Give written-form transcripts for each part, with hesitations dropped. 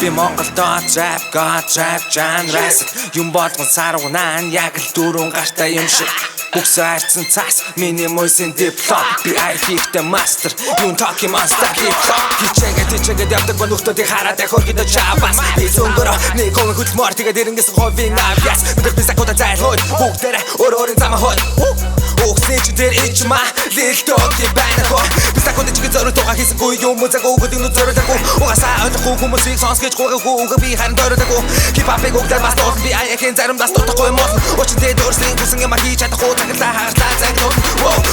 Би Монголдоо trap god trap genre юм болгон сарвнаа яг л дөрөв гартаа юм шиг Бүкс хайрцсан цаас миний мөсөн диплом би айхихтэй мастер юун talking monster хичээгээд явдаг нөхдүүдийг хараад хөргөдөө чавас би зөнгөрөө нэг гоо хөдөлмөр тэгээд эрэнгээс ховын авьяас бид сакуда зайлгой бүгдээрээ өөрөөрийн замаа хой Оксний дээр ичма лилтоки банако би сакуда чиг зөрөтөг хийсгүй юм уу загоо гэдэг нь зөрөтөг угасаа ойлгохгүй хүмүүсийг сонсгож гоогүй би харин дөрөтөг хипхопыг өгдөл бас тоол би аяхын заримдаа стотохгүй мод очтой дөрсөн хүсэн юм хийж чадахгүй цаглаа хагарлаа загнуу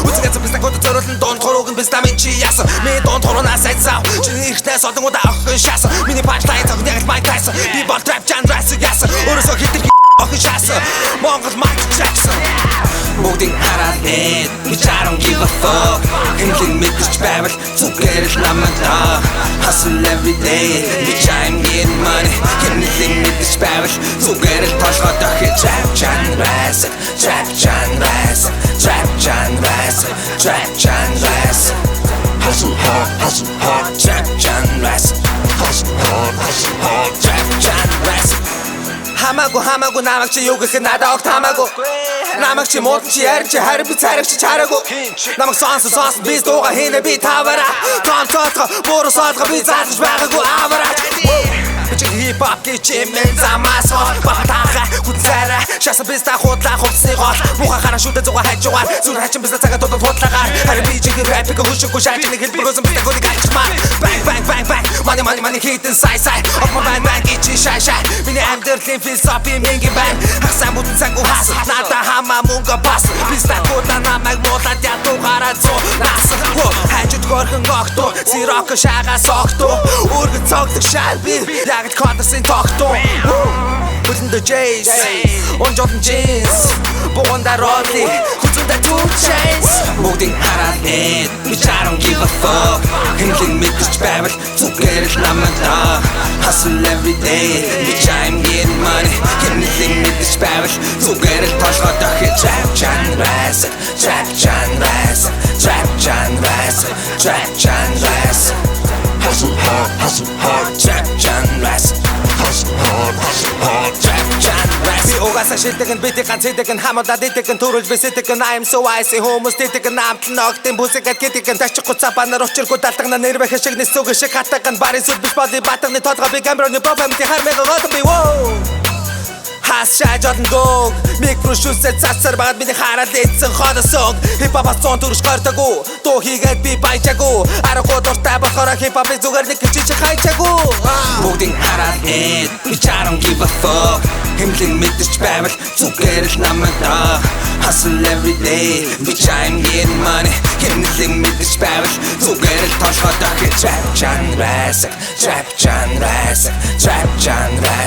үзэгээ би сакуда зөрөлн дон хорог нь бистамин чи яасан ми дон торонаа сайцаа чиний ихнээс одонгуудаа охин шаасан миний панчлайн цаг яг майк тайсан би бол trap genre яасан өөрөөсөө хитэр охин шаасан Монгол Майк Джексон Бүгдийг хараад нэ би I don't give a fuck Хэмлэн мэдэрч байвал зүгээр л намайг Hustle every day bitch I'm getting money Хэмлэн мэдэрч байвал зүгээр л толгой дохи Trap genre Trap genre Trap genre Trap genre Hustle hard Trap genre Hustle hard Trap genre Хамаагүй намайг чи юу гэх надад огт хамаагүй намайг чи мод чи ярь чи харин би цариг чи чараагүй намайг сонс би дууга хийнэ би тавара тонцоотго буруу соотго би заалж байгаагүй авараач хип-хоп чимэн замаас бахтаха хүнсара шаса биста хотлаа хувцсны гол муха хараа шүдэ зуга хайжгаа зүр хачин биста цагаа тодод хутлагаар харин би чиг рэпик хөшөхгүй шаачны хэлбэргөөсөн биста годи гачмаа bang money хитэн сай опма бан гичи шай миний амьдралын философи минги бан хасан бүтэн цангу хас надаа хамаа мөнгө бас биста года намайг болоод ятуугаараа зоо нас хайжд горхон огто сирок шага согто өргөц цогдог шал би яг л контасын тогтоо Putting the J's on Jordan jeans Богонда роли хүзүүндээ 2 chains Бүгдийг хараад нэ би I don't give a fuck Хэмлэн мэдэрч байвал зүгээр л намайг Hustle every day bitch I'm getting money Хэмлэн мэдэрч байвал зүгээр л толгой дохи Trap genre Trap genre Trap genre Trap genre Hustle hard Trap genre Hustle hard Trap genre Би угаасаа шилдэг нь битий ганц хэдэг нь хамаадад идэг нь төрүүлж бисэдэг нь I'm so icy хүмүүс тэдэг нь амтлан огтын бүсэгэд гэдэг нь тачихгүй цапанаар учиргүй далтагна нэрвэх шиг нэсүг шиг хатаг нь барин сүл биш боли батгны толгой би камероны профамти хармэг рот би Хасшаа жолн дог микро шүсээ цацар багад миний хараад эцэн хоносог хипхопас цон төрөш гардаггүй дуу хийгээд би баяжаагүй аргагүй дуртай болохоор хипхопын зүгээр нэг чичиг хайчаагүй бүгдийг хараад нэ би I don't give a fuck хэмлэн мэдэрч байвал зүгээр л намайг Hustle every day bitch I'm getting money хэмлэн мэдэрч байвал зүгээр л толгой дохи Trap genre Trap genre Trap genre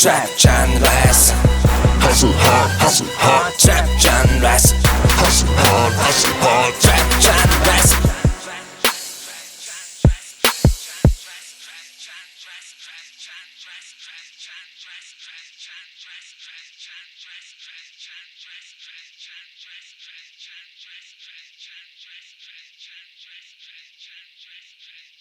Trap genre Hustle hard Trap genre Hustle hard Trap genre